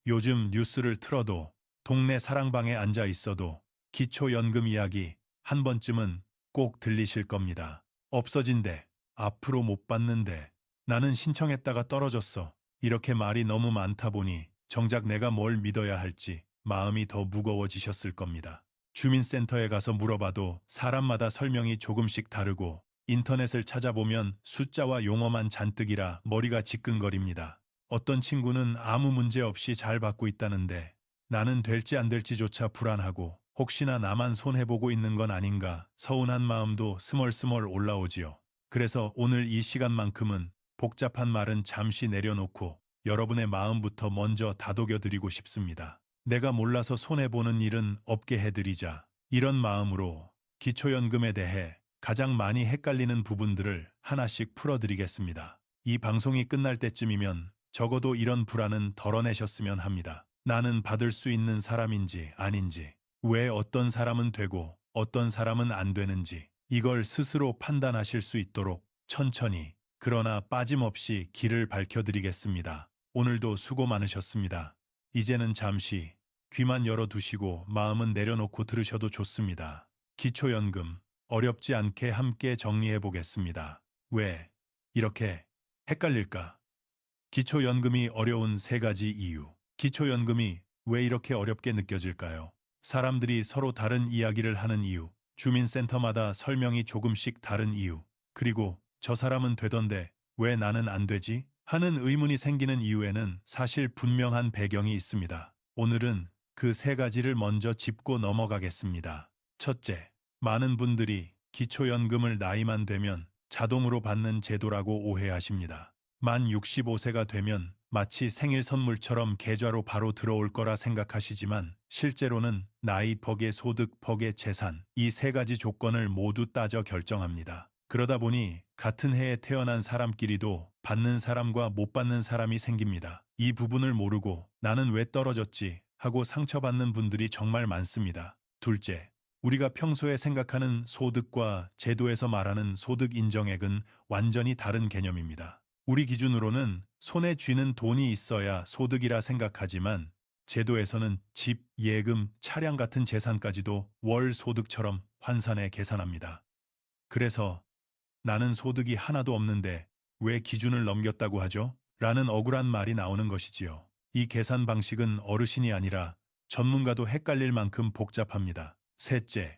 요즘 뉴스를 틀어도 동네 사랑방에 앉아 있어도 기초연금 이야기 한 번쯤은 꼭 들리실 겁니다. 없어진대. 앞으로 못 받는데. 나는 신청했다가 떨어졌어. 이렇게 말이 너무 많다 보니 정작 내가 뭘 믿어야 할지 마음이 더 무거워지셨을 겁니다. 주민센터에 가서 물어봐도 사람마다 설명이 조금씩 다르고 인터넷을 찾아보면 숫자와 용어만 잔뜩이라 머리가 지끈거립니다. 어떤 친구는 아무 문제 없이 잘 받고 있다는데 나는 될지 안 될지조차 불안하고 혹시나 나만 손해보고 있는 건 아닌가 서운한 마음도 스멀스멀 올라오지요. 그래서 오늘 이 시간만큼은 복잡한 말은 잠시 내려놓고 여러분의 마음부터 먼저 다독여드리고 싶습니다. 내가 몰라서 손해보는 일은 없게 해드리자. 이런 마음으로 기초연금에 대해 가장 많이 헷갈리는 부분들을 하나씩 풀어드리겠습니다. 이 방송이 끝날 때쯤이면 적어도 이런 불안은 덜어내셨으면 합니다. 나는 받을 수 있는 사람인지 아닌지, 왜 어떤 사람은 되고 어떤 사람은 안 되는지 이걸 스스로 판단하실 수 있도록 천천히 그러나 빠짐없이 길을 밝혀드리겠습니다. 오늘도 수고 많으셨습니다. 이제는 잠시 귀만 열어두시고 마음은 내려놓고 들으셔도 좋습니다. 기초연금 어렵지 않게 함께 정리해 보겠습니다. 왜 이렇게 헷갈릴까? 기초연금이 어려운 세 가지 이유. 기초연금이 왜 이렇게 어렵게 느껴질까요? 사람들이 서로 다른 이야기를 하는 이유, 주민센터마다 설명이 조금씩 다른 이유, 그리고 저 사람은 되던데 왜 나는 안 되지? 하는 의문이 생기는 이유에는 사실 분명한 배경이 있습니다. 오늘은 그 세 가지를 먼저 짚고 넘어가겠습니다. 첫째, 많은 분들이 기초연금을 나이만 되면 자동으로 받는 제도라고 오해하십니다. 만 65세가 되면 마치 생일 선물처럼 계좌로 바로 들어올 거라 생각하시지만 실제로는 나이 벅의 소득 벅의 재산 이 세 가지 조건을 모두 따져 결정합니다. 그러다 보니 같은 해에 태어난 사람끼리도 받는 사람과 못 받는 사람이 생깁니다. 이 부분을 모르고 나는 왜 떨어졌지 하고 상처받는 분들이 정말 많습니다. 둘째, 우리가 평소에 생각하는 소득과 제도에서 말하는 소득 인정액은 완전히 다른 개념입니다. 우리 기준으로는 손에 쥐는 돈이 있어야 소득이라 생각하지만 제도에서는 집, 예금, 차량 같은 재산까지도 월 소득처럼 환산해 계산합니다. 그래서 나는 소득이 하나도 없는데 왜 기준을 넘겼다고 하죠? 라는 억울한 말이 나오는 것이지요. 이 계산 방식은 어르신이 아니라 전문가도 헷갈릴 만큼 복잡합니다. 셋째,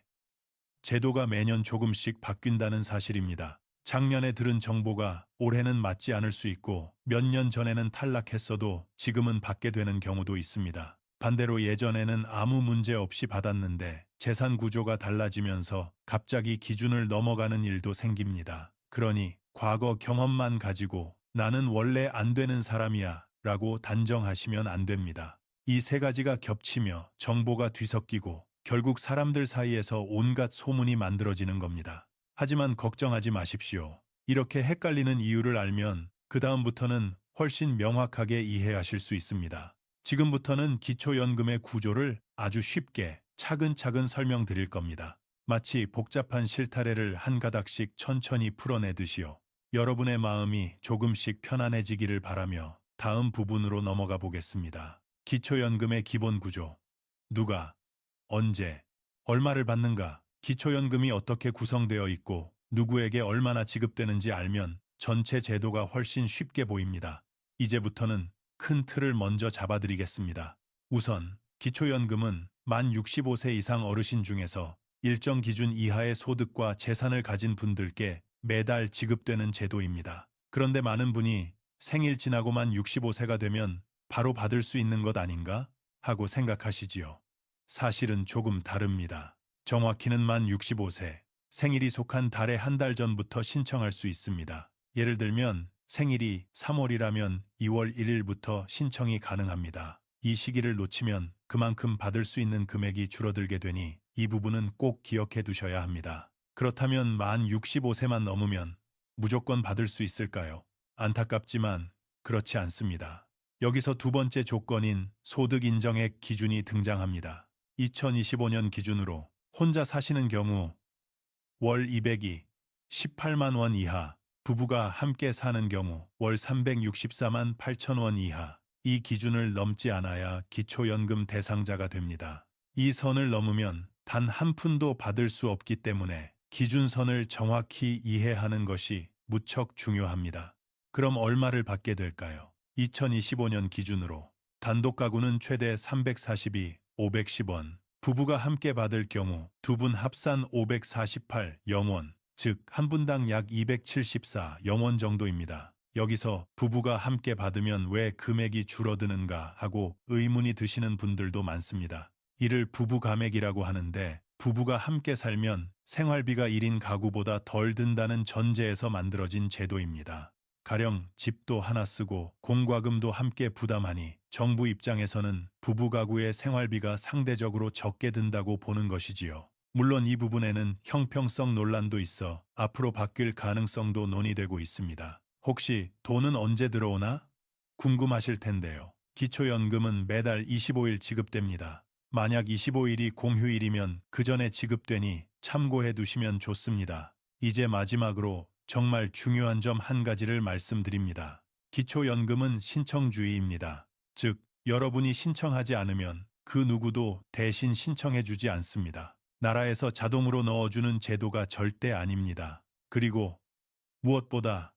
제도가 매년 조금씩 바뀐다는 사실입니다. 작년에 들은 정보가 올해는 맞지 않을 수 있고 몇 년 전에는 탈락했어도 지금은 받게 되는 경우도 있습니다. 반대로 예전에는 아무 문제 없이 받았는데 재산 구조가 달라지면서 갑자기 기준을 넘어가는 일도 생깁니다. 그러니 과거 경험만 가지고 나는 원래 안 되는 사람이야 라고 단정하시면 안 됩니다. 이 세 가지가 겹치며 정보가 뒤섞이고 결국 사람들 사이에서 온갖 소문이 만들어지는 겁니다. 하지만 걱정하지 마십시오. 이렇게 헷갈리는 이유를 알면 그 다음부터는 훨씬 명확하게 이해하실 수 있습니다. 지금부터는 기초연금의 구조를 아주 쉽게 차근차근 설명드릴 겁니다. 마치 복잡한 실타래를 한 가닥씩 천천히 풀어내듯이요. 여러분의 마음이 조금씩 편안해지기를 바라며 다음 부분으로 넘어가 보겠습니다. 기초연금의 기본 구조. 누가, 언제, 얼마를 받는가? 기초연금이 어떻게 구성되어 있고 누구에게 얼마나 지급되는지 알면 전체 제도가 훨씬 쉽게 보입니다. 이제부터는 큰 틀을 먼저 잡아드리겠습니다. 우선 기초연금은 만 65세 이상 어르신 중에서 일정 기준 이하의 소득과 재산을 가진 분들께 매달 지급되는 제도입니다. 그런데 많은 분이 생일 지나고 만 65세가 되면 바로 받을 수 있는 것 아닌가? 하고 생각하시지요. 사실은 조금 다릅니다. 정확히는 만 65세, 생일이 속한 달의 한 달 전부터 신청할 수 있습니다. 예를 들면 생일이 3월이라면 2월 1일부터 신청이 가능합니다. 이 시기를 놓치면 그만큼 받을 수 있는 금액이 줄어들게 되니 이 부분은 꼭 기억해 두셔야 합니다. 그렇다면 만 65세만 넘으면 무조건 받을 수 있을까요? 안타깝지만 그렇지 않습니다. 여기서 두 번째 조건인 소득 인정액 기준이 등장합니다. 2025년 기준으로 혼자 사시는 경우 월 200이 18만 원 이하, 부부가 함께 사는 경우 월 364만 8천 원 이하, 이 기준을 넘지 않아야 기초연금 대상자가 됩니다. 이 선을 넘으면 단 한 푼도 받을 수 없기 때문에 기준선을 정확히 이해하는 것이 무척 중요합니다. 그럼 얼마를 받게 될까요? 2025년 기준으로 단독 가구는 최대 342, 510원, 부부가 함께 받을 경우 두 분 합산 548 영원, 즉 한 분당 약 274 영원 정도입니다. 여기서 부부가 함께 받으면 왜 금액이 줄어드는가 하고 의문이 드시는 분들도 많습니다. 이를 부부 감액이라고 하는데 부부가 함께 살면 생활비가 1인 가구보다 덜 든다는 전제에서 만들어진 제도입니다. 가령 집도 하나 쓰고 공과금도 함께 부담하니 정부 입장에서는 부부 가구의 생활비가 상대적으로 적게 든다고 보는 것이지요. 물론 이 부분에는 형평성 논란도 있어 앞으로 바뀔 가능성도 논의되고 있습니다. 혹시 돈은 언제 들어오나? 궁금하실 텐데요. 기초연금은 매달 25일 지급됩니다. 만약 25일이 공휴일이면 그 전에 지급되니 참고해 두시면 좋습니다. 이제 마지막으로 정말 중요한 점 한 가지를 말씀드립니다. 기초연금은 신청주의입니다. 즉, 여러분이 신청하지 않으면 그 누구도 대신 신청해 주지 않습니다. 나라에서 자동으로 넣어주는 제도가 절대 아닙니다. 그리고 무엇보다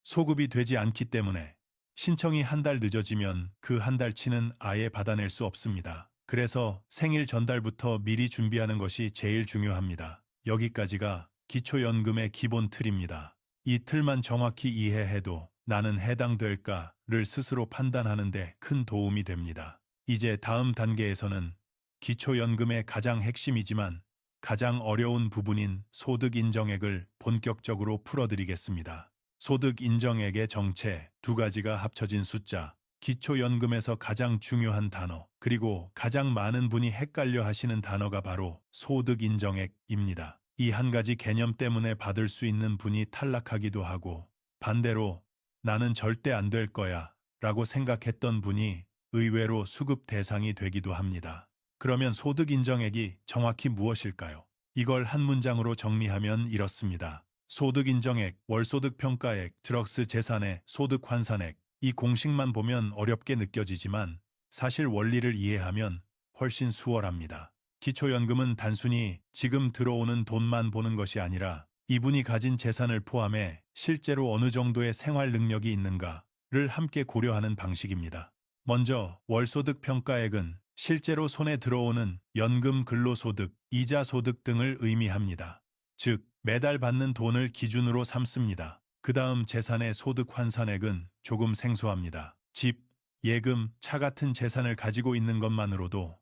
소급이 되지 않기 때문에 신청이 한 달 늦어지면 그 한 달치는 아예 받아낼 수 없습니다. 그래서 생일 전달부터 미리 준비하는 것이 제일 중요합니다. 여기까지가 기초연금의 기본 틀입니다. 이 틀만 정확히 이해해도 나는 해당될까를 스스로 판단하는 데 큰 도움이 됩니다. 이제 다음 단계에서는 기초연금의 가장 핵심이지만 가장 어려운 부분인 소득 인정액을 본격적으로 풀어드리겠습니다. 소득 인정액의 정체 두 가지가 합쳐진 숫자, 기초연금에서 가장 중요한 단어, 그리고 가장 많은 분이 헷갈려 하시는 단어가 바로 소득 인정액입니다. 이 한 가지 개념 때문에 받을 수 있는 분이 탈락하기도 하고 반대로 나는 절대 안 될 거야 라고 생각했던 분이 의외로 수급 대상이 되기도 합니다. 그러면 소득 인정액이 정확히 무엇일까요? 이걸 한 문장으로 정리하면 이렇습니다. 소득 인정액, 월소득 평가액, 드럭스 재산의 소득 환산액. 이 공식만 보면 어렵게 느껴지지만 사실 원리를 이해하면 훨씬 수월합니다. 기초연금은 단순히 지금 들어오는 돈만 보는 것이 아니라 이분이 가진 재산을 포함해 실제로 어느 정도의 생활 능력이 있는가를 함께 고려하는 방식입니다. 먼저 월소득 평가액은 실제로 손에 들어오는 연금, 근로소득, 이자 소득 등을 의미합니다. 즉, 매달 받는 돈을 기준으로 삼습니다. 그 다음 재산의 소득 환산액은 조금 생소합니다. 집, 예금, 차 같은 재산을 가지고 있는 것만으로도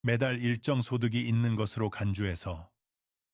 매달 일정 소득이 있는 것으로 간주해서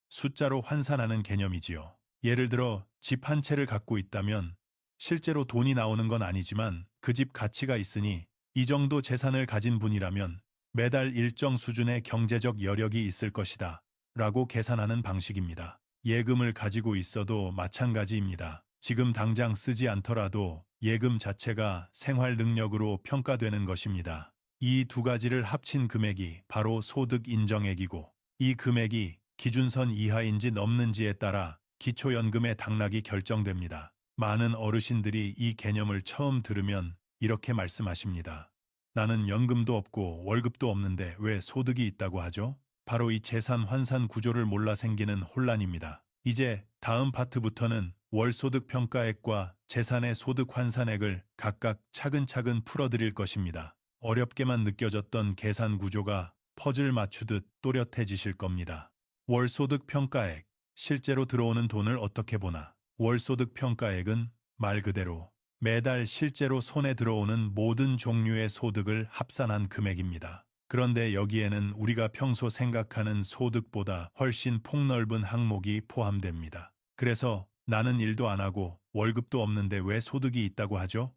숫자로 환산하는 개념이지요. 예를 들어 집 한 채를 갖고 있다면 실제로 돈이 나오는 건 아니지만 그 집 가치가 있으니 이 정도 재산을 가진 분이라면 매달 일정 수준의 경제적 여력이 있을 것이다 라고 계산하는 방식입니다. 예금을 가지고 있어도 마찬가지입니다. 지금 당장 쓰지 않더라도 예금 자체가 생활 능력으로 평가되는 것입니다. 이 두 가지를 합친 금액이 바로 소득 인정액이고 이 금액이 기준선 이하인지 넘는지에 따라 기초연금의 당락이 결정됩니다. 많은 어르신들이 이 개념을 처음 들으면 이렇게 말씀하십니다. 나는 연금도 없고 월급도 없는데 왜 소득이 있다고 하죠? 바로 이 재산 환산 구조를 몰라 생기는 혼란입니다. 이제 다음 파트부터는 월소득 평가액과 재산의 소득 환산액을 각각 차근차근 풀어드릴 것입니다. 어렵게만 느껴졌던 계산 구조가 퍼즐 맞추듯 또렷해지실 겁니다. 월소득 평가액, 실제로 들어오는 돈을 어떻게 보나? 월소득 평가액은 말 그대로 매달 실제로 손에 들어오는 모든 종류의 소득을 합산한 금액입니다. 그런데 여기에는 우리가 평소 생각하는 소득보다 훨씬 폭넓은 항목이 포함됩니다. 그래서 나는 일도 안 하고 월급도 없는데 왜 소득이 있다고 하죠?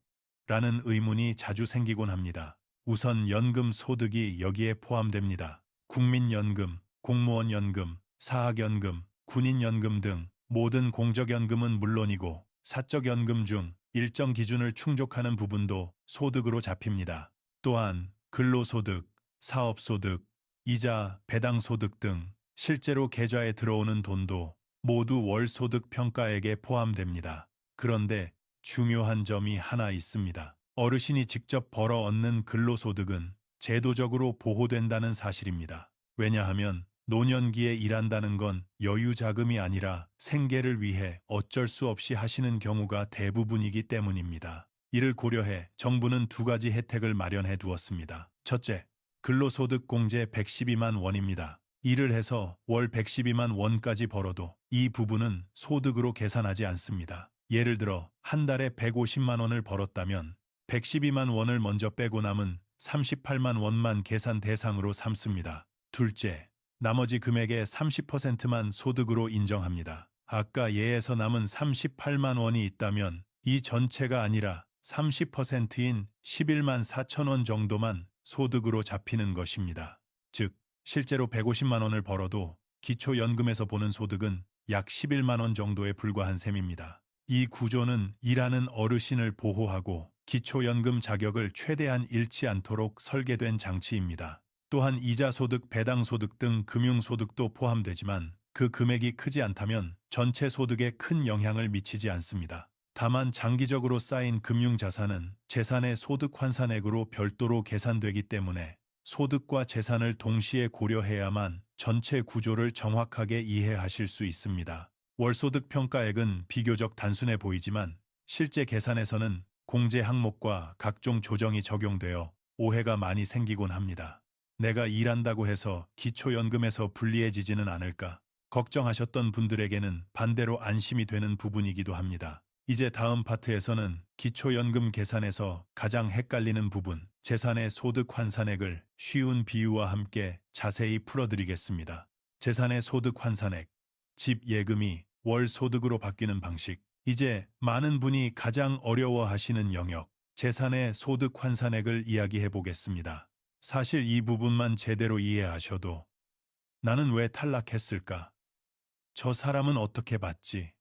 라는 의문이 자주 생기곤 합니다. 우선 연금 소득이 여기에 포함됩니다. 국민연금, 공무원연금, 사학연금, 군인연금 등 모든 공적연금은 물론이고 사적연금 중 일정 기준을 충족하는 부분도 소득으로 잡힙니다. 또한 근로소득, 사업소득, 이자, 배당소득 등 실제로 계좌에 들어오는 돈도 모두 월소득 평가액에 포함됩니다. 그런데 중요한 점이 하나 있습니다. 어르신이 직접 벌어 얻는 근로소득은 제도적으로 보호된다는 사실입니다. 왜냐하면 노년기에 일한다는 건 여유 자금이 아니라 생계를 위해 어쩔 수 없이 하시는 경우가 대부분이기 때문입니다. 이를 고려해 정부는 두 가지 혜택을 마련해 두었습니다. 첫째, 근로소득 공제 112만 원입니다. 일을 해서 월 112만 원까지 벌어도 이 부분은 소득으로 계산하지 않습니다. 예를 들어 한 달에 150만 원을 벌었다면 112만 원을 먼저 빼고 남은 38만 원만 계산 대상으로 삼습니다. 둘째, 나머지 금액의 30%만 소득으로 인정합니다. 아까 예에서 남은 38만 원이 있다면 이 전체가 아니라 30%인 11만 4천 원 정도만 소득으로 잡히는 것입니다. 즉, 실제로 150만 원을 벌어도 기초연금에서 보는 소득은 약 11만 원 정도에 불과한 셈입니다. 이 구조는 일하는 어르신을 보호하고 기초연금 자격을 최대한 잃지 않도록 설계된 장치입니다. 또한 이자소득, 배당소득 등 금융소득도 포함되지만 그 금액이 크지 않다면 전체 소득에 큰 영향을 미치지 않습니다. 다만 장기적으로 쌓인 금융자산은 재산의 소득 환산액으로 별도로 계산되기 때문에 소득과 재산을 동시에 고려해야만 전체 구조를 정확하게 이해하실 수 있습니다. 월소득 평가액은 비교적 단순해 보이지만 실제 계산에서는 공제 항목과 각종 조정이 적용되어 오해가 많이 생기곤 합니다. 내가 일한다고 해서 기초연금에서 불리해지지는 않을까 걱정하셨던 분들에게는 반대로 안심이 되는 부분이기도 합니다. 이제 다음 파트에서는 기초연금 계산에서 가장 헷갈리는 부분, 재산의 소득 환산액을 쉬운 비유와 함께 자세히 풀어드리겠습니다. 재산의 소득 환산액, 집 예금이 월 소득으로 바뀌는 방식. 이제 많은 분이 가장 어려워하시는 영역, 재산의 소득 환산액을 이야기해 보겠습니다. 사실 이 부분만 제대로 이해하셔도 나는 왜 탈락했을까? 저 사람은 어떻게 받지?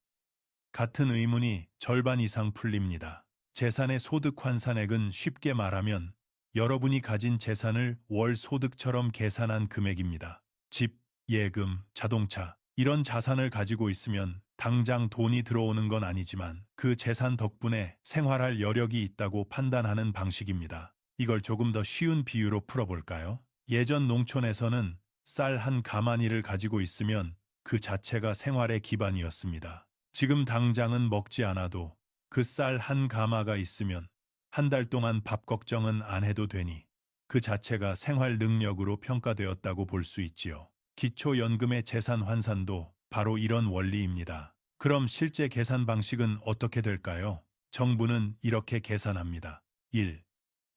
같은 의문이 절반 이상 풀립니다. 재산의 소득 환산액은 쉽게 말하면 여러분이 가진 재산을 월 소득처럼 계산한 금액입니다. 집, 예금, 자동차, 이런 자산을 가지고 있으면 당장 돈이 들어오는 건 아니지만 그 재산 덕분에 생활할 여력이 있다고 판단하는 방식입니다. 이걸 조금 더 쉬운 비유로 풀어볼까요? 예전 농촌에서는 쌀 한 가마니를 가지고 있으면 그 자체가 생활의 기반이었습니다. 지금 당장은 먹지 않아도 그 쌀 한 가마가 있으면 한 달 동안 밥 걱정은 안 해도 되니 그 자체가 생활 능력으로 평가되었다고 볼 수 있지요. 기초연금의 재산 환산도 바로 이런 원리입니다. 그럼 실제 계산 방식은 어떻게 될까요? 정부는 이렇게 계산합니다. 1.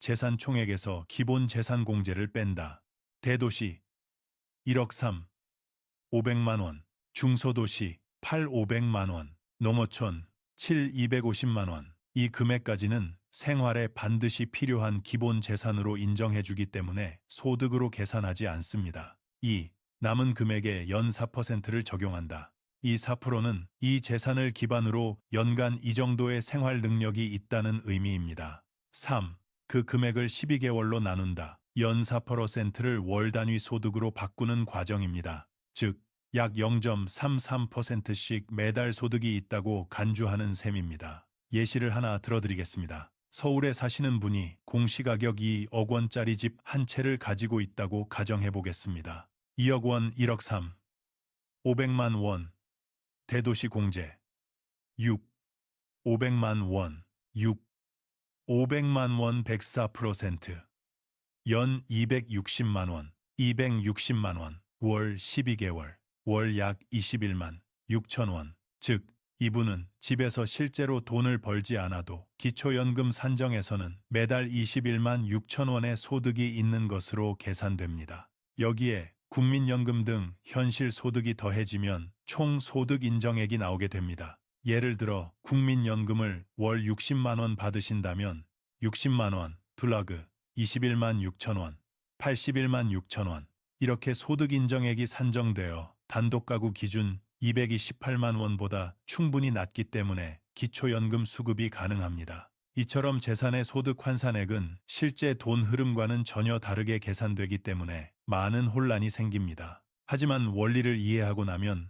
재산 총액에서 기본 재산 공제를 뺀다. 대도시 1억 3, 500만 원, 중소도시 8, 500만 원, 농어촌 7, 250만 원. 이 금액까지는 생활에 반드시 필요한 기본 재산으로 인정해주기 때문에 소득으로 계산하지 않습니다. 2. 남은 금액에 연 4%를 적용한다. 이 4%는 이 재산을 기반으로 연간 이 정도의 생활 능력이 있다는 의미입니다. 3. 그 금액을 12개월로 나눈다. 연 4%를 월 단위 소득으로 바꾸는 과정입니다. 즉, 약 0.33%씩 매달 소득이 있다고 간주하는 셈입니다. 예시를 하나 들어드리겠습니다. 서울에 사시는 분이 공시가격 2억 원짜리 집 한 채를 가지고 있다고 가정해 보겠습니다. 2억 원 1억 3, 500만 원, 대도시 공제 6, 500만 원, 6, 500만 원 104%, 연 260만 원, 260만 원, 월 12개월, 월 약 21만 6천 원. 즉, 이분은 집에서 실제로 돈을 벌지 않아도 기초연금 산정에서는 매달 21만 6천 원의 소득이 있는 것으로 계산됩니다. 여기에 국민연금 등 현실 소득이 더해지면 총 소득 인정액이 나오게 됩니다. 예를 들어 국민연금을 월 60만 원 받으신다면 60만 원, 플러그 21만 6천 원, 81만 6천 원 이렇게 소득 인정액이 산정되어 단독가구 기준 228만 원보다 충분히 낮기 때문에 기초연금 수급이 가능합니다. 이처럼 재산의 소득 환산액은 실제 돈 흐름과는 전혀 다르게 계산되기 때문에 많은 혼란이 생깁니다. 하지만 원리를 이해하고 나면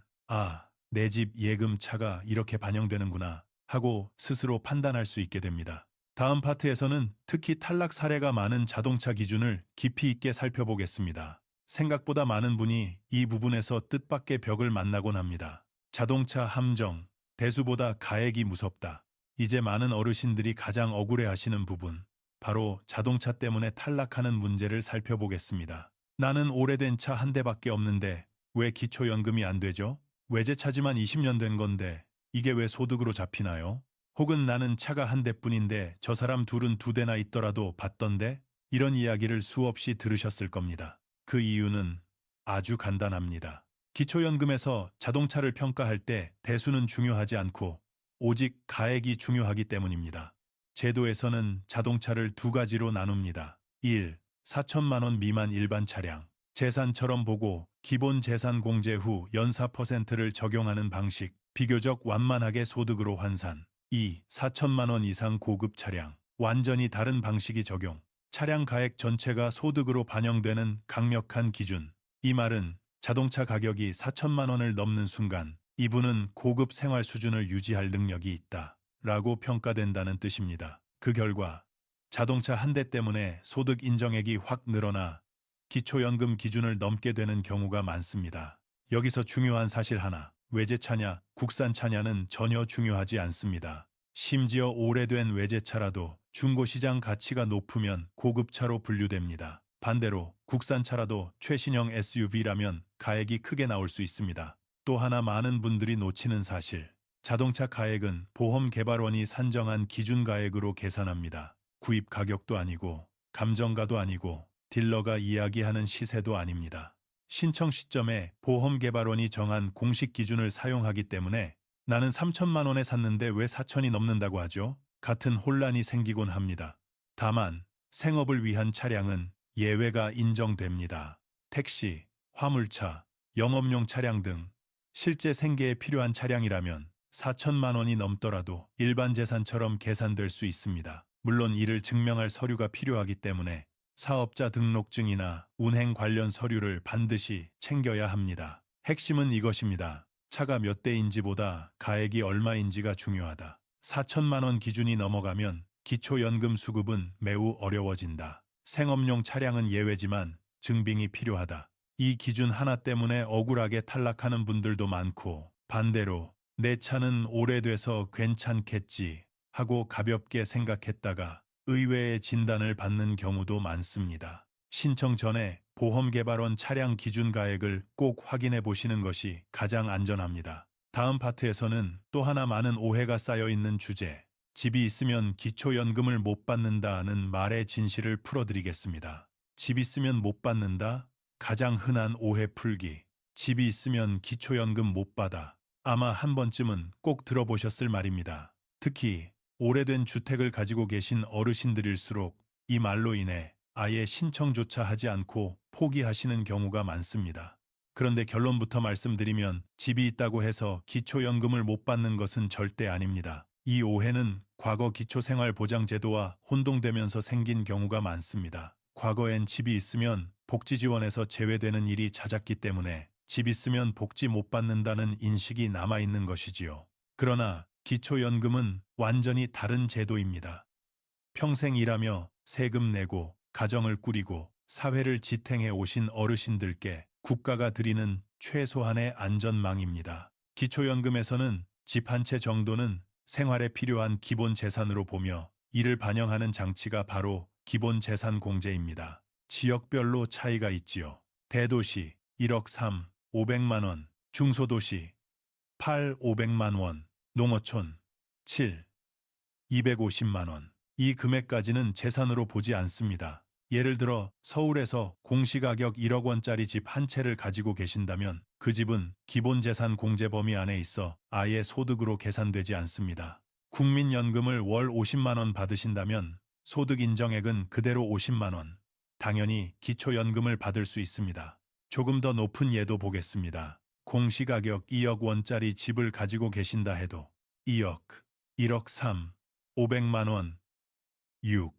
내 집 예금 차가 이렇게 반영되는구나 하고 스스로 판단할 수 있게 됩니다. 다음 파트에서는 특히 탈락 사례가 많은 자동차 기준을 깊이 있게 살펴보겠습니다. 생각보다 많은 분이 이 부분에서 뜻밖의 벽을 만나곤 합니다. 자동차 함정, 대수보다 가액이 무섭다. 이제 많은 어르신들이 가장 억울해하시는 부분, 바로 자동차 때문에 탈락하는 문제를 살펴보겠습니다. 나는 오래된 차 한 대밖에 없는데 왜 기초연금이 안 되죠? 외제차지만 20년 된 건데 이게 왜 소득으로 잡히나요? 혹은 나는 차가 한 대뿐인데 저 사람 둘은 두 대나 있더라도 받던데? 이런 이야기를 수없이 들으셨을 겁니다. 그 이유는 아주 간단합니다. 기초연금에서 자동차를 평가할 때 대수는 중요하지 않고 오직 가액이 중요하기 때문입니다. 제도에서는 자동차를 두 가지로 나눕니다. 1. 4천만 원 미만 일반 차량. 재산처럼 보고 기본 재산 공제 후 연사 %를 적용하는 방식, 비교적 완만하게 소득으로 환산. 2. 4천만 원 이상 고급 차량. 완전히 다른 방식이 적용. 차량 가액 전체가 소득으로 반영되는 강력한 기준. 이 말은 자동차 가격이 4천만 원을 넘는 순간 이분은 고급 생활 수준을 유지할 능력이 있다 라고 평가된다는 뜻입니다. 그 결과 자동차 한 대 때문에 소득 인정액이 확 늘어나 기초연금 기준을 넘게 되는 경우가 많습니다. 여기서 중요한 사실 하나, 외제차냐 국산차냐는 전혀 중요하지 않습니다. 심지어 오래된 외제차라도 중고시장 가치가 높으면 고급차로 분류됩니다. 반대로 국산차라도 최신형 SUV라면 가액이 크게 나올 수 있습니다. 또 하나 많은 분들이 놓치는 사실, 자동차 가액은 보험개발원이 산정한 기준 가액으로 계산합니다. 구입 가격도 아니고 감정가도 아니고 딜러가 이야기하는 시세도 아닙니다. 신청 시점에 보험개발원이 정한 공식 기준을 사용하기 때문에 나는 3천만 원에 샀는데 왜 4천이 넘는다고 하죠? 같은 혼란이 생기곤 합니다. 다만 생업을 위한 차량은 예외가 인정됩니다. 택시, 화물차, 영업용 차량 등 실제 생계에 필요한 차량이라면 4천만 원이 넘더라도 일반 재산처럼 계산될 수 있습니다. 물론 이를 증명할 서류가 필요하기 때문에 사업자 등록증이나 운행 관련 서류를 반드시 챙겨야 합니다. 핵심은 이것입니다. 차가 몇 대인지보다 가액이 얼마인지가 중요하다. 4천만 원 기준이 넘어가면 기초연금 수급은 매우 어려워진다. 생업용 차량은 예외지만 증빙이 필요하다. 이 기준 하나 때문에 억울하게 탈락하는 분들도 많고, 반대로 내 차는 오래돼서 괜찮겠지 하고 가볍게 생각했다가 의외의 진단을 받는 경우도 많습니다. 신청 전에 보험개발원 차량 기준 가액을 꼭 확인해 보시는 것이 가장 안전합니다. 다음 파트에서는 또 하나 많은 오해가 쌓여 있는 주제, 집이 있으면 기초연금을 못 받는다는 말의 진실을 풀어드리겠습니다. 집 있으면 못 받는다? 가장 흔한 오해 풀기. 집이 있으면 기초연금 못 받아. 아마 한 번쯤은 꼭 들어보셨을 말입니다. 특히 오래된 주택을 가지고 계신 어르신들일수록 이 말로 인해 아예 신청조차 하지 않고 포기하시는 경우가 많습니다. 그런데 결론부터 말씀드리면 집이 있다고 해서 기초연금을 못 받는 것은 절대 아닙니다. 이 오해는 과거 기초생활보장제도와 혼동되면서 생긴 경우가 많습니다. 과거엔 집이 있으면 복지지원에서 제외되는 일이 잦았기 때문에 집 있으면 복지 못 받는다는 인식이 남아있는 것이지요. 그러나 기초연금은 완전히 다른 제도입니다. 평생 일하며 세금 내고 가정을 꾸리고 사회를 지탱해 오신 어르신들께 국가가 드리는 최소한의 안전망입니다. 기초연금에서는 집 한 채 정도는 생활에 필요한 기본 재산으로 보며 이를 반영하는 장치가 바로 기본 재산 공제입니다. 지역별로 차이가 있지요. 대도시 1억 3, 500만 원, 중소도시 8, 500만 원, 농어촌 7, 250만 원. 이 금액까지는 재산으로 보지 않습니다. 예를 들어 서울에서 공시가격 1억 원짜리 집 한 채를 가지고 계신다면 그 집은 기본재산 공제 범위 안에 있어 아예 소득으로 계산되지 않습니다. 국민연금을 월 50만 원 받으신다면 소득 인정액은 그대로 50만 원. 당연히 기초연금을 받을 수 있습니다. 조금 더 높은 예도 보겠습니다. 공시가격 2억 원짜리 집을 가지고 계신다 해도 2억, 1억 3, 500만 원, 6,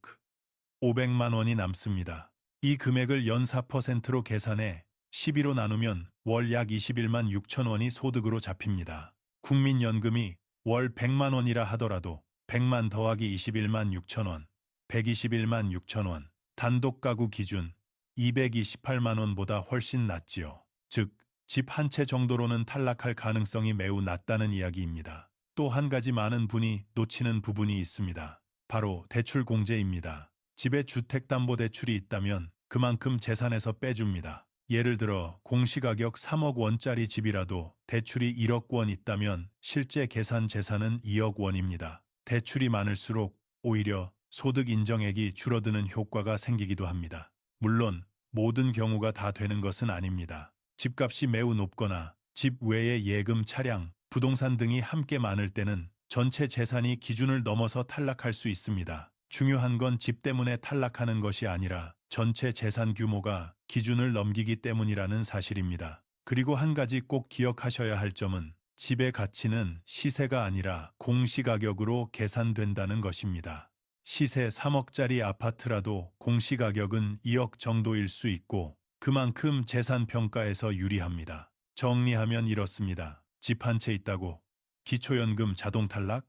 500만 원이 남습니다. 이 금액을 연사 %로 계산해 12로 나누면 월 약 21만 6천 원이 소득으로 잡힙니다. 국민연금이 월 100만 원이라 하더라도 100만 더하기 21만 6천 원, 121만 6천 원, 단독 가구 기준 228만 원보다 훨씬 낮지요. 즉, 집 한 채 정도로는 탈락할 가능성이 매우 낮다는 이야기입니다. 또 한 가지 많은 분이 놓치는 부분이 있습니다. 바로 대출 공제입니다. 집에 주택담보대출이 있다면 그만큼 재산에서 빼줍니다. 예를 들어 공시가격 3억 원짜리 집이라도 대출이 1억 원 있다면 실제 계산 재산은 2억 원입니다. 대출이 많을수록 오히려 소득 인정액이 줄어드는 효과가 생기기도 합니다. 물론 모든 경우가 다 되는 것은 아닙니다. 집값이 매우 높거나 집 외에 예금, 차량, 부동산 등이 함께 많을 때는 전체 재산이 기준을 넘어서 탈락할 수 있습니다. 중요한 건 집 때문에 탈락하는 것이 아니라 전체 재산 규모가 기준을 넘기기 때문이라는 사실입니다. 그리고 한 가지 꼭 기억하셔야 할 점은 집의 가치는 시세가 아니라 공시가격으로 계산된다는 것입니다. 시세 3억짜리 아파트라도 공시가격은 2억 정도일 수 있고 그만큼 재산 평가에서 유리합니다. 정리하면 이렇습니다. 집 한 채 있다고 기초연금 자동 탈락?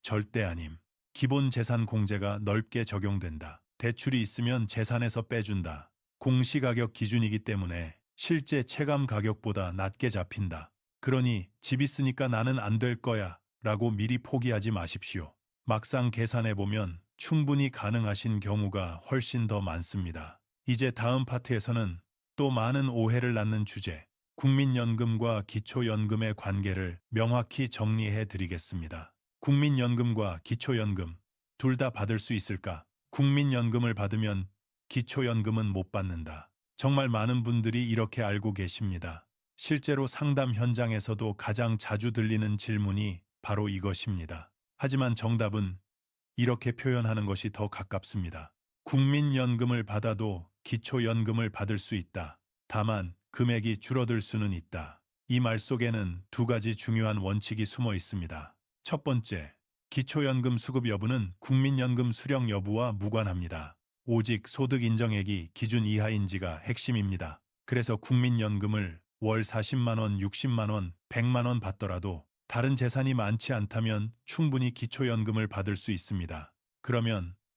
절대 아님. 기본 재산 공제가 넓게 적용된다. 대출이 있으면 재산에서 빼준다. 공시가격 기준이기 때문에 실제 체감 가격보다 낮게 잡힌다. 그러니 집 있으니까 나는 안 될 거야 라고 미리 포기하지 마십시오. 막상 계산해보면 충분히 가능하신 경우가 훨씬 더 많습니다. 이제 다음 파트에서는 또 많은 오해를 낳는 주제, 국민연금과 기초연금의 관계를 명확히 정리해 드리겠습니다. 국민연금과 기초연금 둘 다 받을 수 있을까? 국민연금을 받으면 기초연금은 못 받는다. 정말 많은 분들이 이렇게 알고 계십니다. 실제로 상담 현장에서도 가장 자주 들리는 질문이 바로 이것입니다. 하지만 정답은 이렇게 표현하는 것이 더 가깝습니다. 국민연금을 받아도 기초연금을 받을 수 있다. 다만 금액이 줄어들 수는 있다. 이 말 속에는 두 가지 중요한 원칙이 숨어 있습니다. 첫 번째, 기초연금 수급 여부는 국민연금 수령 여부와 무관합니다. 오직 소득 인정액이 기준 이하인지가 핵심입니다. 그래서 국민연금을 월 40만 원, 60만 원, 100만 원 받더라도 다른 재산이 많지 않다면 충분히 기초연금을 받을 수 있습니다.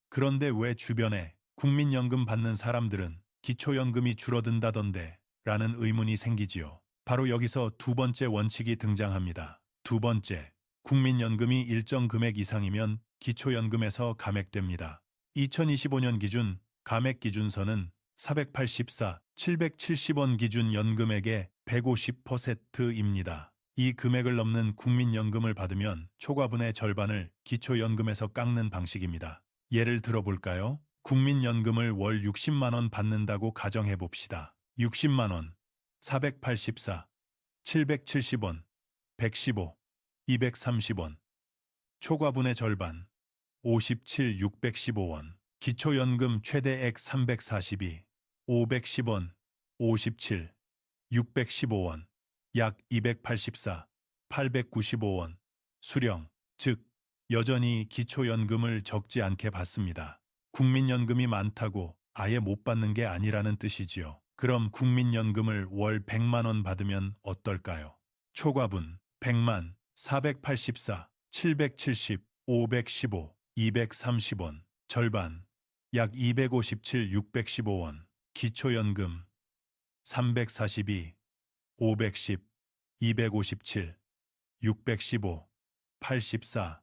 그런데 왜 주변에 국민연금 받는 사람들은 기초연금이 줄어든다던데 라는 의문이 생기지요. 바로 여기서 두 번째 원칙이 등장합니다. 두 번째, 국민연금이 일정 금액 이상이면 기초연금에서 감액됩니다. 2025년 기준 감액기준선은 484, 770원 기준 연금액의 150%입니다. 이 금액을 넘는 국민연금을 받으면 초과분의 절반을 기초연금에서 깎는 방식입니다. 예를 들어볼까요? 국민연금을 월 60만 원 받는다고 가정해 봅시다. 60만 원, 484, 770원, 115, 230원. 초과분의 절반, 57, 615원. 기초연금 최대액 342, 510원, 57, 615원. 약 284, 895원. 수령, 즉 여전히 기초연금을 적지 않게 받습니다. 국민연금이 많다고 아예 못 받는 게 아니라는 뜻이지요. 그럼 국민연금을 월 100만 원 받으면 어떨까요? 초과분 100만, 484, 770, 515, 230원. 절반, 약 257, 615원. 기초연금 342, 510, 257, 615, 84,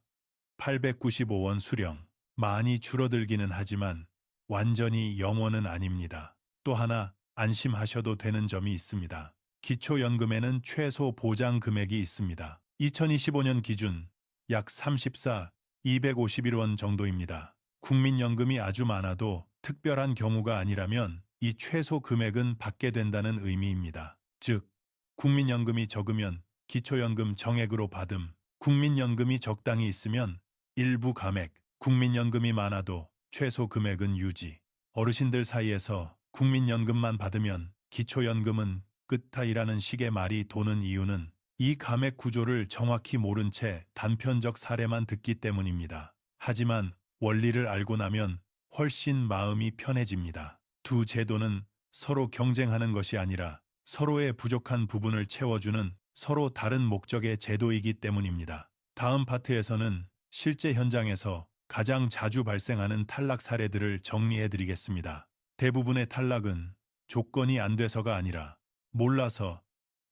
895원 수령. 많이 줄어들기는 하지만 완전히 영원은 아닙니다. 또 하나 안심하셔도 되는 점이 있습니다. 기초연금에는 최소 보장 금액이 있습니다. 2025년 기준 약 34, 251원 정도입니다. 국민연금이 아주 많아도 특별한 경우가 아니라면 이 최소 금액은 받게 된다는 의미입니다. 즉, 국민연금이 적으면 기초연금 정액으로 받음, 국민연금이 적당히 있으면 일부 감액, 국민연금이 많아도 최소 금액은 유지. 어르신들 사이에서 국민연금만 받으면 기초연금은 끝타이라는 식의 말이 도는 이유는 이 감액 구조를 정확히 모른 채 단편적 사례만 듣기 때문입니다. 하지만 원리를 알고 나면 훨씬 마음이 편해집니다. 두 제도는 서로 경쟁하는 것이 아니라 서로의 부족한 부분을 채워주는 서로 다른 목적의 제도이기 때문입니다. 다음 파트에서는 실제 현장에서 가장 자주 발생하는 탈락 사례들을 정리해 드리겠습니다. 대부분의 탈락은 조건이 안 돼서가 아니라 몰라서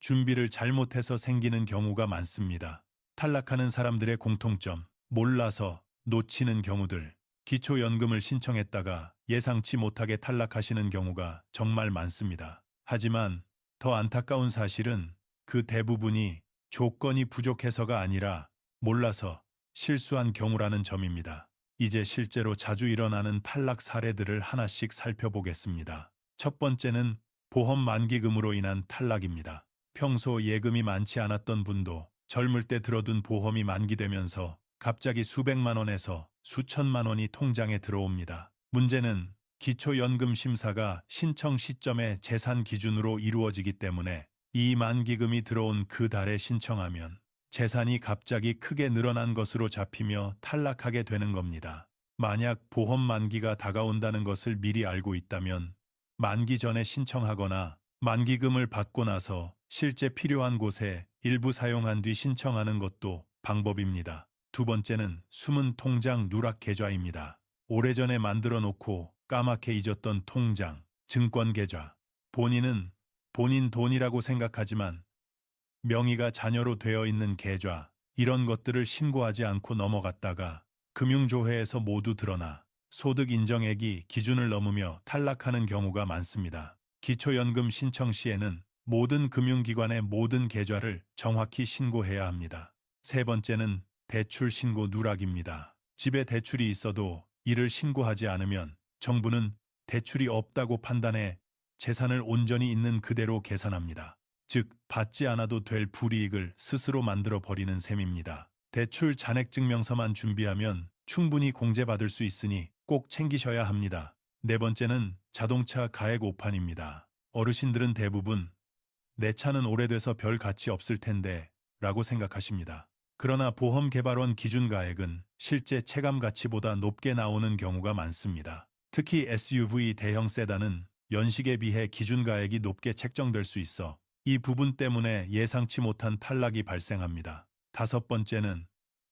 준비를 잘못해서 생기는 경우가 많습니다. 탈락하는 사람들의 공통점, 몰라서 놓치는 경우들. 기초연금을 신청했다가 예상치 못하게 탈락하시는 경우가 정말 많습니다. 하지만 더 안타까운 사실은 그 대부분이 조건이 부족해서가 아니라 몰라서 실수한 경우라는 점입니다. 이제 실제로 자주 일어나는 탈락 사례들을 하나씩 살펴보겠습니다. 첫 번째는 보험 만기금으로 인한 탈락입니다. 평소 예금이 많지 않았던 분도 젊을 때 들어둔 보험이 만기되면서 갑자기 수백만 원에서 수천만 원이 통장에 들어옵니다. 문제는 기초연금 심사가 신청 시점의 재산 기준으로 이루어지기 때문에 이 만기금이 들어온 그 달에 신청하면 재산이 갑자기 크게 늘어난 것으로 잡히며 탈락하게 되는 겁니다. 만약 보험 만기가 다가온다는 것을 미리 알고 있다면 만기 전에 신청하거나 만기금을 받고 나서 실제 필요한 곳에 일부 사용한 뒤 신청하는 것도 방법입니다. 두 번째는 숨은 통장 누락 계좌입니다. 오래전에 만들어 놓고 까맣게 잊었던 통장, 증권 계좌. 본인은 본인 돈이라고 생각하지만 명의가 자녀로 되어 있는 계좌, 이런 것들을 신고하지 않고 넘어갔다가 금융조회에서 모두 드러나 소득 인정액이 기준을 넘으며 탈락하는 경우가 많습니다. 기초연금 신청 시에는 모든 금융기관의 모든 계좌를 정확히 신고해야 합니다. 세 번째는 대출 신고 누락입니다. 집에 대출이 있어도 이를 신고하지 않으면 정부는 대출이 없다고 판단해 재산을 온전히 있는 그대로 계산합니다. 즉, 받지 않아도 될 불이익을 스스로 만들어 버리는 셈입니다. 대출 잔액증명서만 준비하면 충분히 공제받을 수 있으니 꼭 챙기셔야 합니다. 네 번째는 자동차 가액 오판입니다. 어르신들은 대부분 내 차는 오래돼서 별 가치 없을 텐데 라고 생각하십니다. 그러나 보험개발원 기준 가액은 실제 체감 가치보다 높게 나오는 경우가 많습니다. 특히 SUV 대형 세단은 연식에 비해 기준 가액이 높게 책정될 수 있어 이 부분 때문에 예상치 못한 탈락이 발생합니다. 다섯 번째는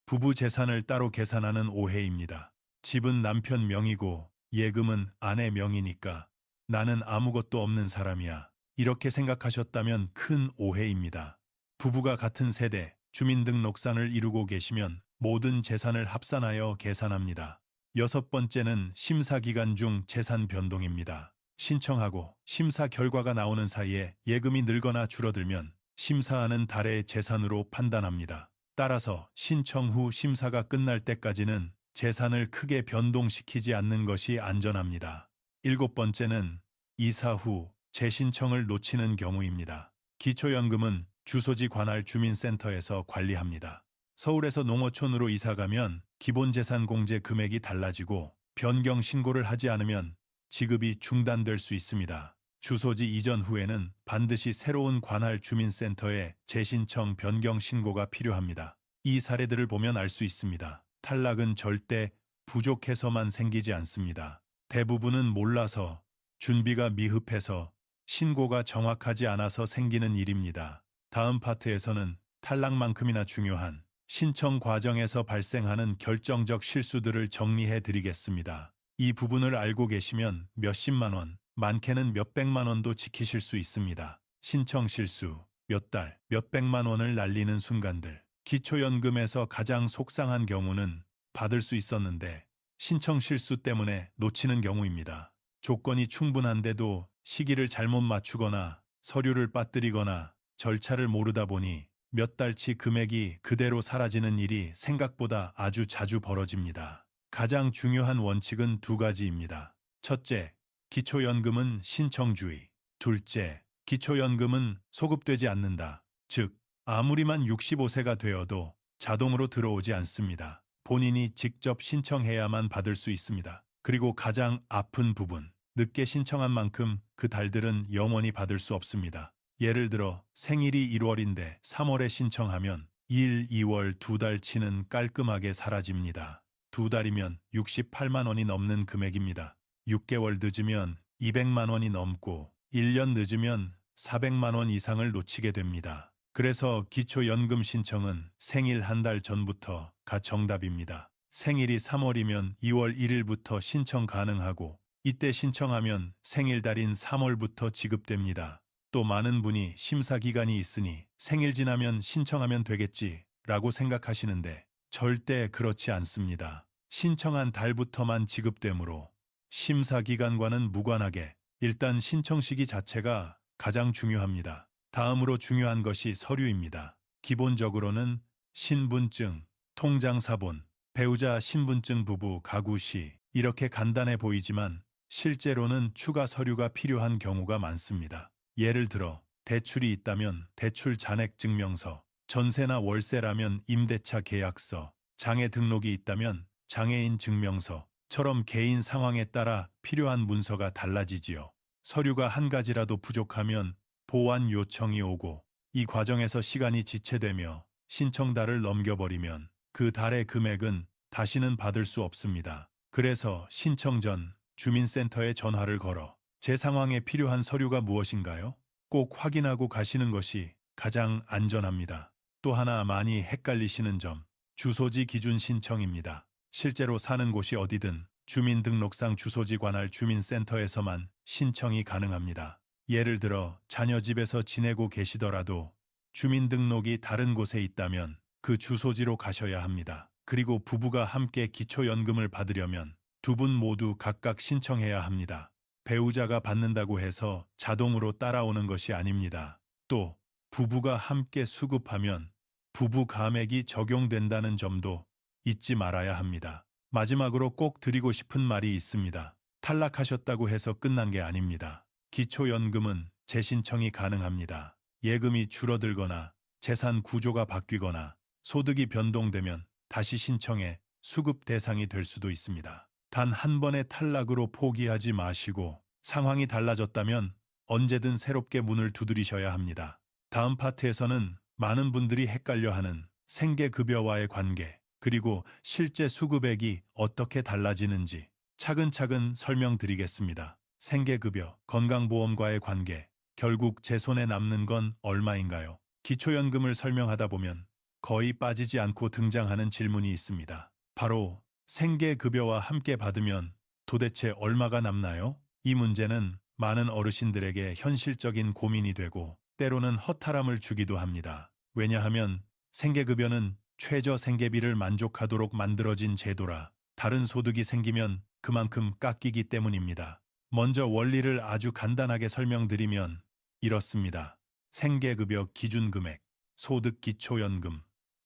부부 재산을 따로 계산하는 오해입니다. 집은 남편 명의고 예금은 아내 명의니까 나는 아무것도 없는 사람이야. 이렇게 생각하셨다면 큰 오해입니다. 부부가 같은 세대, 주민등록상을 이루고 계시면 모든 재산을 합산하여 계산합니다. 여섯 번째는 심사 기간 중 재산 변동입니다. 신청하고 심사 결과가 나오는 사이에 예금이 늘거나 줄어들면 심사하는 달의 재산으로 판단합니다. 따라서 신청 후 심사가 끝날 때까지는 재산을 크게 변동시키지 않는 것이 안전합니다. 일곱 번째는 이사 후 재신청을 놓치는 경우입니다. 기초연금은 주소지 관할 주민센터에서 관리합니다. 서울에서 농어촌으로 이사가면 기본재산 공제 금액이 달라지고 변경 신고를 하지 않으면 지급이 중단될 수 있습니다. 주소지 이전 후에는 반드시 새로운 관할 주민센터에 재신청 변경 신고가 필요합니다. 이 사례들을 보면 알 수 있습니다. 탈락은 절대 부족해서만 생기지 않습니다. 대부분은 몰라서, 준비가 미흡해서, 신고가 정확하지 않아서 생기는 일입니다. 다음 파트에서는 탈락만큼이나 중요한 신청 과정에서 발생하는 결정적 실수들을 정리해 드리겠습니다. 이 부분을 알고 계시면 몇십만 원, 많게는 몇백만 원도 지키실 수 있습니다. 신청 실수, 몇 달, 몇백만 원을 날리는 순간들. 기초연금에서 가장 속상한 경우는 받을 수 있었는데 신청 실수 때문에 놓치는 경우입니다. 조건이 충분한데도 시기를 잘못 맞추거나 서류를 빠뜨리거나 절차를 모르다 보니 몇 달치 금액이 그대로 사라지는 일이 생각보다 아주 자주 벌어집니다. 가장 중요한 원칙은 두 가지입니다. 첫째, 기초연금은 신청주의. 둘째, 기초연금은 소급되지 않는다. 즉, 아무리만 65세가 되어도 자동으로 들어오지 않습니다. 본인이 직접 신청해야만 받을 수 있습니다. 그리고 가장 아픈 부분, 늦게 신청한 만큼 그 달들은 영원히 받을 수 없습니다. 예를 들어 생일이 1월인데 3월에 신청하면 1, 2월 두 달치는 깔끔하게 사라집니다. 두 달이면 68만 원이 넘는 금액입니다. 6개월 늦으면 200만 원이 넘고 1년 늦으면 400만 원 이상을 놓치게 됩니다. 그래서 기초연금 신청은 생일 한 달 전부터 가 정답입니다. 생일이 3월이면 2월 1일부터 신청 가능하고 이때 신청하면 생일달인 3월부터 지급됩니다. 또 많은 분이 심사 기간이 있으니 생일 지나면 신청하면 되겠지 라고 생각하시는데 절대 그렇지 않습니다. 신청한 달부터만 지급되므로 심사 기간과는 무관하게 일단 신청 시기 자체가 가장 중요합니다. 다음으로 중요한 것이 서류입니다. 기본적으로는 신분증, 통장사본, 배우자 신분증 부부 가구시 이렇게 간단해 보이지만 실제로는 추가 서류가 필요한 경우가 많습니다. 예를 들어 대출이 있다면 대출 잔액 증명서, 전세나 월세라면 임대차 계약서, 장애 등록이 있다면 장애인 증명서처럼 개인 상황에 따라 필요한 문서가 달라지지요. 서류가 한 가지라도 부족하면 보완 요청이 오고 이 과정에서 시간이 지체되며 신청달을 넘겨버리면 그 달의 금액은 다시는 받을 수 없습니다. 그래서 신청 전 주민센터에 전화를 걸어 제 상황에 필요한 서류가 무엇인가요? 꼭 확인하고 가시는 것이 가장 안전합니다. 또 하나 많이 헷갈리시는 점, 주소지 기준 신청입니다. 실제로 사는 곳이 어디든 주민등록상 주소지 관할 주민센터에서만 신청이 가능합니다. 예를 들어 자녀 집에서 지내고 계시더라도 주민등록이 다른 곳에 있다면 그 주소지로 가셔야 합니다. 그리고 부부가 함께 기초연금을 받으려면 두 분 모두 각각 신청해야 합니다. 배우자가 받는다고 해서 자동으로 따라오는 것이 아닙니다. 또 부부가 함께 수급하면 부부 감액이 적용된다는 점도 잊지 말아야 합니다. 마지막으로 꼭 드리고 싶은 말이 있습니다. 탈락하셨다고 해서 끝난 게 아닙니다. 기초연금은 재신청이 가능합니다. 예금이 줄어들거나 재산 구조가 바뀌거나 소득이 변동되면 다시 신청해 수급 대상이 될 수도 있습니다. 단 한 번의 탈락으로 포기하지 마시고 상황이 달라졌다면 언제든 새롭게 문을 두드리셔야 합니다. 다음 파트에서는 많은 분들이 헷갈려하는 생계급여와의 관계, 그리고 실제 수급액이 어떻게 달라지는지 차근차근 설명드리겠습니다. 생계급여, 건강보험과의 관계, 결국 제 손에 남는 건 얼마인가요? 기초연금을 설명하다 보면 거의 빠지지 않고 등장하는 질문이 있습니다. 바로 생계급여와 함께 받으면 도대체 얼마가 남나요? 이 문제는 많은 어르신들에게 현실적인 고민이 되고 때로는 허탈함을 주기도 합니다. 왜냐하면 생계급여는 최저 생계비를 만족하도록 만들어진 제도라 다른 소득이 생기면 그만큼 깎이기 때문입니다. 먼저 원리를 아주 간단하게 설명드리면 이렇습니다. 생계급여 기준금액, 소득기초연금,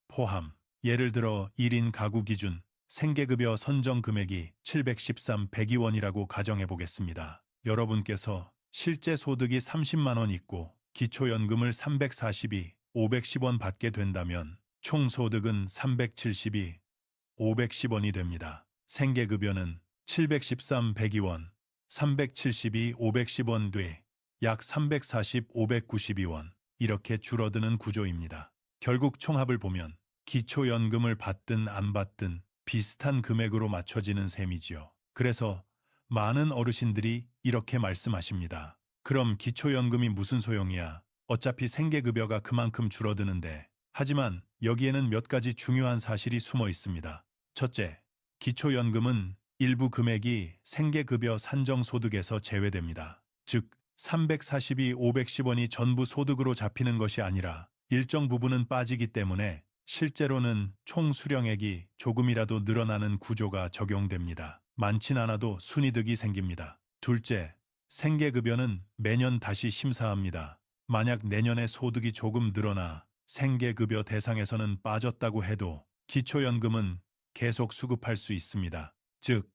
포함. 예를 들어 1인 가구 기준 생계급여 선정 금액이 713, 102원이라고 가정해 보겠습니다. 여러분께서 실제 소득이 30만 원 있고 기초연금을 342, 510원 받게 된다면 총 소득은 372, 510원이 됩니다. 생계급여는 713, 102원, 372, 510원 돼 약 340, 592원 이렇게 줄어드는 구조입니다. 결국 총합을 보면 기초연금을 받든 안 받든 비슷한 금액으로 맞춰지는 셈이지요. 그래서 많은 어르신들이 이렇게 말씀하십니다. 그럼 기초연금이 무슨 소용이야? 어차피 생계급여가 그만큼 줄어드는데. 하지만 여기에는 몇 가지 중요한 사실이 숨어 있습니다. 첫째, 기초연금은 일부 금액이 생계급여 산정소득에서 제외됩니다. 즉, 342, 510원이 전부 소득으로 잡히는 것이 아니라 일정 부분은 빠지기 때문에 실제로는 총 수령액이 조금이라도 늘어나는 구조가 적용됩니다. 많진 않아도 순이득이 생깁니다. 둘째, 생계급여는 매년 다시 심사합니다. 만약 내년에 소득이 조금 늘어나 생계급여 대상에서는 빠졌다고 해도 기초연금은 계속 수급할 수 있습니다. 즉,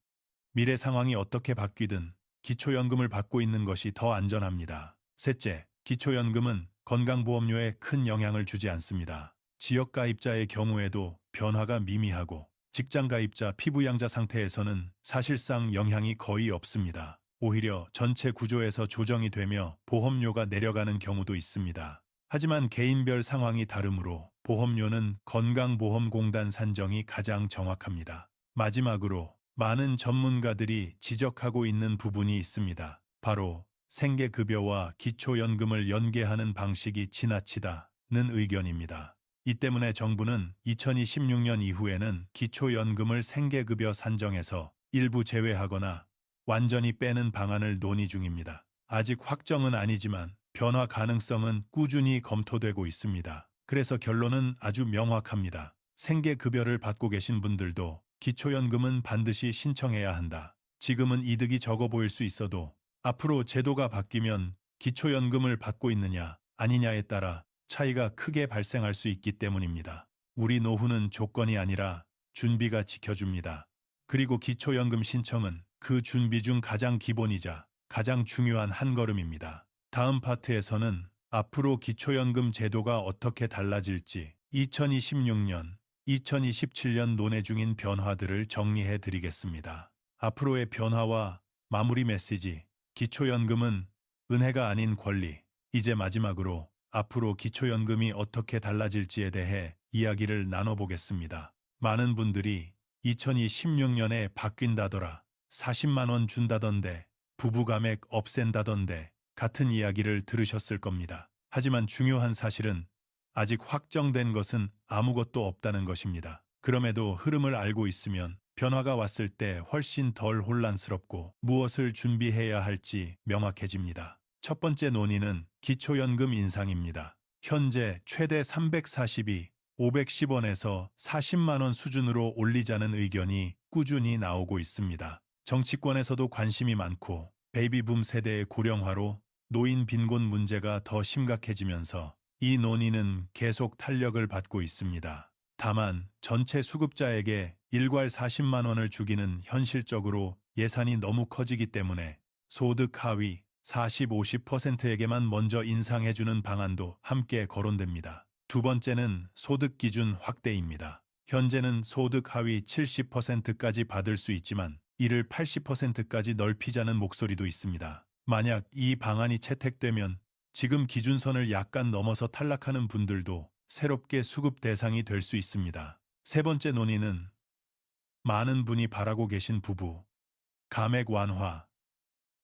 미래 상황이 어떻게 바뀌든 기초연금을 받고 있는 것이 더 안전합니다. 셋째, 기초연금은 건강보험료에 큰 영향을 주지 않습니다. 지역가입자의 경우에도 변화가 미미하고 직장가입자, 피부양자 상태에서는 사실상 영향이 거의 없습니다. 오히려 전체 구조에서 조정이 되며 보험료가 내려가는 경우도 있습니다. 하지만 개인별 상황이 다르므로 보험료는 건강보험공단 산정이 가장 정확합니다. 마지막으로 많은 전문가들이 지적하고 있는 부분이 있습니다. 바로 생계급여와 기초연금을 연계하는 방식이 지나치다. 의견입니다. 이 때문에 정부는 2026년 이후에는 기초연금을 생계급여 산정에서 일부 제외하거나 완전히 빼는 방안을 논의 중입니다. 아직 확정은 아니지만 변화 가능성은 꾸준히 검토되고 있습니다. 그래서 결론은 아주 명확합니다. 생계급여를 받고 계신 분들도 기초연금은 반드시 신청해야 한다. 지금은 이득이 적어 보일 수 있어도 앞으로 제도가 바뀌면 기초연금을 받고 있느냐 아니냐에 따라 차이가 크게 발생할 수 있기 때문입니다. 우리 노후는 조건이 아니라 준비가 지켜줍니다. 그리고 기초연금 신청은 그 준비 중 가장 기본이자 가장 중요한 한 걸음입니다. 다음 파트에서는 앞으로 기초연금 제도가 어떻게 달라질지 2026년, 2027년 논의 중인 변화들을 정리해 드리겠습니다. 앞으로의 변화와 마무리 메시지, 기초연금은 은혜가 아닌 권리. 이제 마지막으로 앞으로 기초연금이 어떻게 달라질지에 대해 이야기를 나눠보겠습니다. 많은 분들이 2026년에 바뀐다더라, 40만 원 준다던데, 부부가맥 없앤다던데 같은 이야기를 들으셨을 겁니다. 하지만 중요한 사실은 아직 확정된 것은 아무것도 없다는 것입니다. 그럼에도 흐름을 알고 있으면 변화가 왔을 때 훨씬 덜 혼란스럽고 무엇을 준비해야 할지 명확해집니다. 첫 번째 논의는 기초연금 인상입니다. 현재 최대 342, 510원에서 40만 원 수준으로 올리자는 의견이 꾸준히 나오고 있습니다. 정치권에서도 관심이 많고 베이비붐 세대의 고령화로 노인 빈곤 문제가 더 심각해지면서 이 논의는 계속 탄력을 받고 있습니다. 다만 전체 수급자에게 일괄 40만 원을 주기는 현실적으로 예산이 너무 커지기 때문에 소득 하위 40, 50%에게만 먼저 인상해주는 방안도 함께 거론됩니다. 두 번째는 소득 기준 확대입니다. 현재는 소득 하위 70%까지 받을 수 있지만 이를 80%까지 넓히자는 목소리도 있습니다. 만약 이 방안이 채택되면 지금 기준선을 약간 넘어서 탈락하는 분들도 새롭게 수급 대상이 될 수 있습니다. 세 번째 논의는 많은 분이 바라고 계신 부부, 감액 완화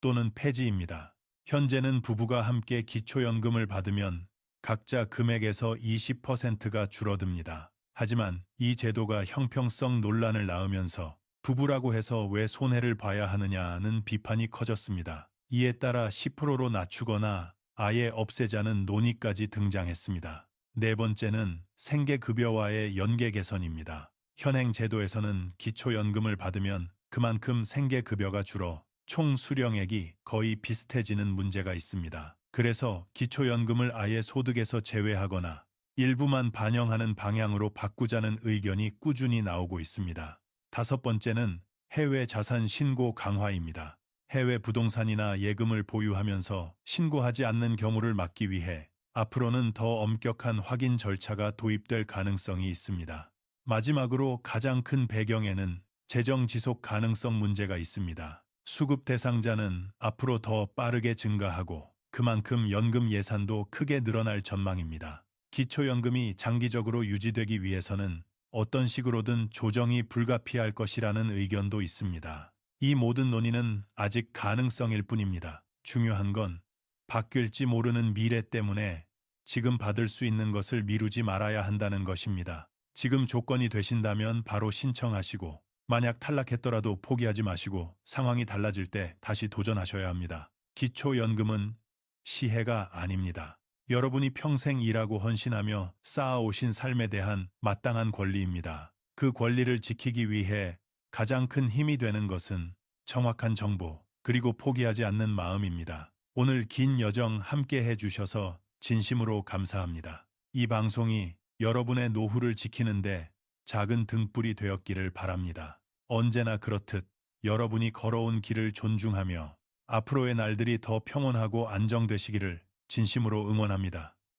또는 폐지입니다. 현재는 부부가 함께 기초연금을 받으면 각자 금액에서 20%가 줄어듭니다. 하지만 이 제도가 형평성 논란을 낳으면서 부부라고 해서 왜 손해를 봐야 하느냐는 비판이 커졌습니다. 이에 따라 10%로 낮추거나 아예 없애자는 논의까지 등장했습니다. 네 번째는 생계급여와의 연계 개선입니다. 현행 제도에서는 기초연금을 받으면 그만큼 생계급여가 줄어 총 수령액이 거의 비슷해지는 문제가 있습니다. 그래서 기초연금을 아예 소득에서 제외하거나 일부만 반영하는 방향으로 바꾸자는 의견이 꾸준히 나오고 있습니다. 다섯 번째는 해외 자산 신고 강화입니다. 해외 부동산이나 예금을 보유하면서 신고하지 않는 경우를 막기 위해 앞으로는 더 엄격한 확인 절차가 도입될 가능성이 있습니다. 마지막으로 가장 큰 배경에는 재정 지속 가능성 문제가 있습니다. 수급 대상자는 앞으로 더 빠르게 증가하고 그만큼 연금 예산도 크게 늘어날 전망입니다. 기초연금이 장기적으로 유지되기 위해서는 어떤 식으로든 조정이 불가피할 것이라는 의견도 있습니다. 이 모든 논의는 아직 가능성일 뿐입니다. 중요한 건 바뀔지 모르는 미래 때문에 지금 받을 수 있는 것을 미루지 말아야 한다는 것입니다. 지금 조건이 되신다면 바로 신청하시고 만약 탈락했더라도 포기하지 마시고 상황이 달라질 때 다시 도전하셔야 합니다. 기초연금은 시혜가 아닙니다. 여러분이 평생 일하고 헌신하며 쌓아오신 삶에 대한 마땅한 권리입니다. 그 권리를 지키기 위해 가장 큰 힘이 되는 것은 정확한 정보 그리고 포기하지 않는 마음입니다. 오늘 긴 여정 함께 해주셔서 진심으로 감사합니다. 이 방송이 여러분의 노후를 지키는데 작은 등불이 되었기를 바랍니다. 언제나 그렇듯 여러분이 걸어온 길을 존중하며 앞으로의 날들이 더 평온하고 안정되시기를 진심으로 응원합니다.